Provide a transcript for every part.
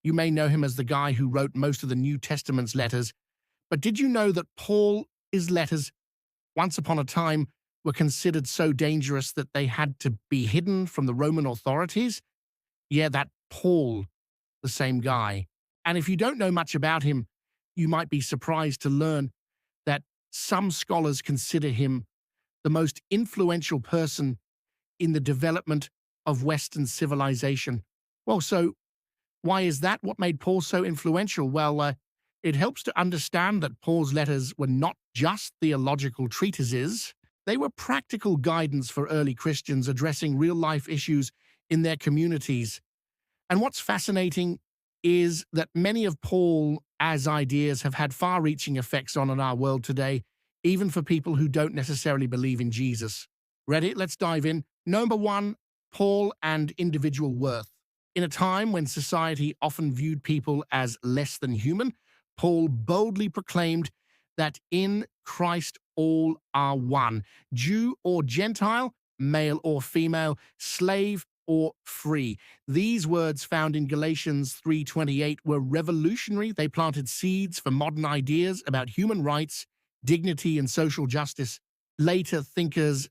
You may know him as the guy who wrote most of the New Testament's letters, but did you know that Paul's letters, once upon a time, were considered so dangerous that they had to be hidden from the Roman authorities? Yeah, that Paul, the same guy. And if you don't know much about him, you might be surprised to learn that some scholars consider him the most influential person in the development of Western civilization. Well, so why is that? What made Paul so influential? Well, it helps to understand that Paul's letters were not just theological treatises. They were practical guidance for early Christians addressing real-life issues in their communities. And what's fascinating is that many of Paul's ideas have had far-reaching effects on our world today, even for people who don't necessarily believe in Jesus. Ready? Let's dive in. Number one, Paul and individual worth. In a time when society often viewed people as less than human, Paul boldly proclaimed that in Christ all are one, Jew or Gentile, male or female, slave or free. These words found in Galatians 3:28 were revolutionary. They planted seeds for modern ideas about human rights, dignity, and social justice. Later thinkers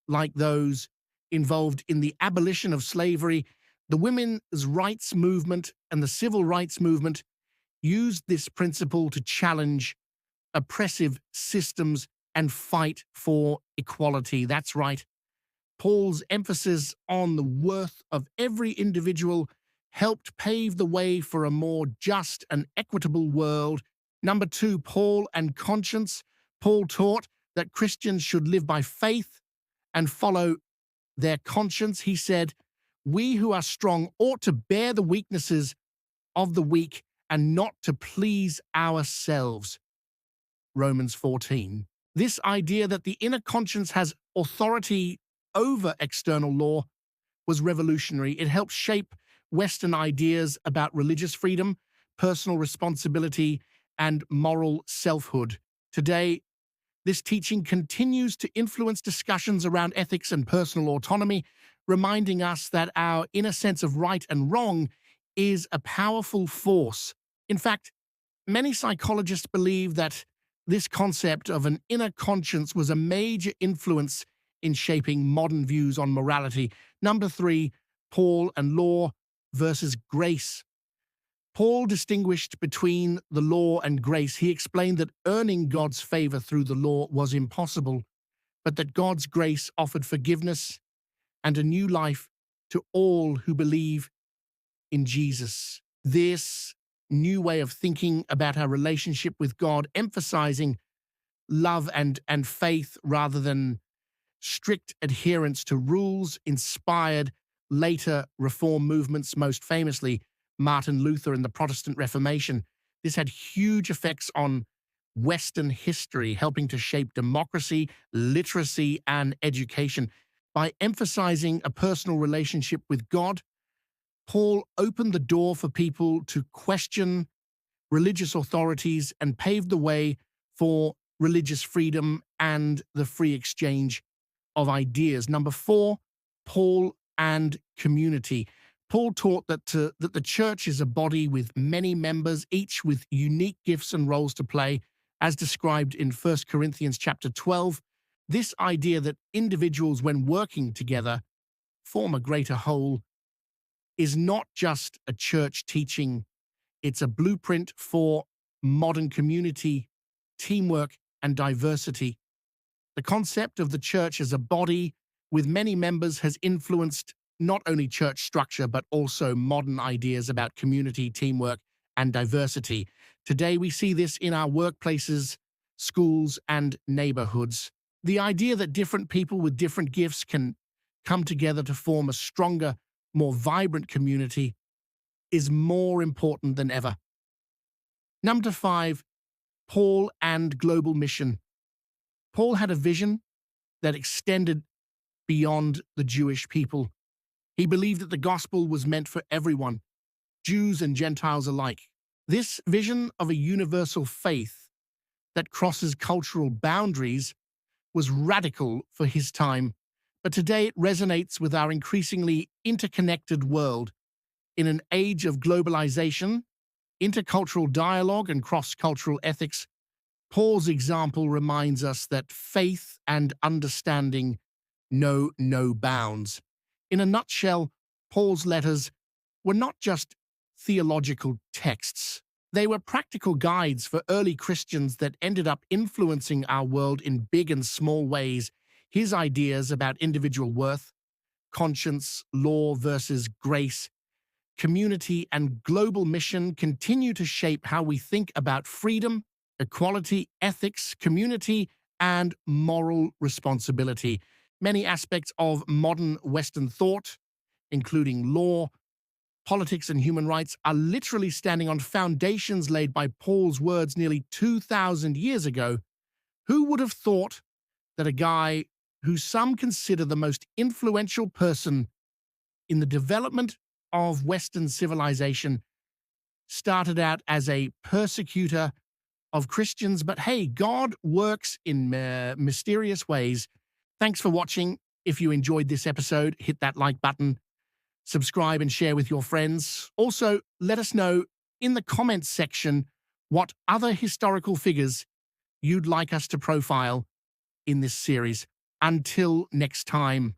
like those involved in the abolition of slavery, the women's rights movement, and the civil rights movement used this principle to challenge oppressive systems and fight for equality. That's right. Paul's emphasis on the worth of every individual helped pave the way for a more just and equitable world. Number two, Paul and conscience. Paul taught that Christians should live by faith and follow their conscience. He said, "We who are strong ought to bear the weaknesses of the weak and not to please ourselves." Romans 14. This idea that the inner conscience has authority over external law was revolutionary. It helped shape Western ideas about religious freedom, personal responsibility, and moral selfhood. Today, this teaching continues to influence discussions around ethics and personal autonomy, reminding us that our inner sense of right and wrong is a powerful force. In fact, many psychologists believe that this concept of an inner conscience was a major influence in shaping modern views on morality. Number three, Paul and law versus grace. Paul distinguished between the law and grace. He explained that earning God's favor through the law was impossible, but that God's grace offered forgiveness and a new life to all who believe in Jesus. This new way of thinking about our relationship with God, emphasizing love and faith rather than strict adherence to rules, inspired later reform movements, most famously Martin Luther and the Protestant Reformation. This had huge effects on Western history, helping to shape democracy, literacy, and education. By emphasizing a personal relationship with God, Paul opened the door for people to question religious authorities and paved the way for religious freedom and the free exchange of ideas. Number four, Paul and community. Paul taught that the church is a body with many members, each with unique gifts and roles to play, as described in 1 Corinthians chapter 12. This idea that individuals, when working together, form a greater whole is not just a church teaching. It's a blueprint for modern community, teamwork, and diversity. The concept of the church as a body with many members has influenced not only church structure, but also modern ideas about community, teamwork, and diversity. Today, we see this in our workplaces, schools, and neighborhoods. The idea that different people with different gifts can come together to form a stronger, more vibrant community is more important than ever. Number five, Paul and global mission. Paul had a vision that extended beyond the Jewish people. He believed that the gospel was meant for everyone, Jews and Gentiles alike. This vision of a universal faith that crosses cultural boundaries was radical for his time, but today it resonates with our increasingly interconnected world. In an age of globalization, intercultural dialogue, and cross-cultural ethics, Paul's example reminds us that faith and understanding know no bounds. In a nutshell, Paul's letters were not just theological texts. They were practical guides for early Christians that ended up influencing our world in big and small ways. His ideas about individual worth, conscience, law versus grace, community, and global mission continue to shape how we think about freedom, equality, ethics, community, and moral responsibility. Many aspects of modern Western thought, including law, politics, and human rights, are literally standing on foundations laid by Paul's words nearly 2,000 years ago. Who would have thought that a guy who some consider the most influential person in the development of Western civilization started out as a persecutor of Christians? But hey, God works in mysterious ways. Thanks for watching. If you enjoyed this episode, hit that like button, subscribe, and share with your friends. Also, let us know in the comments section what other historical figures you'd like us to profile in this series. Until next time.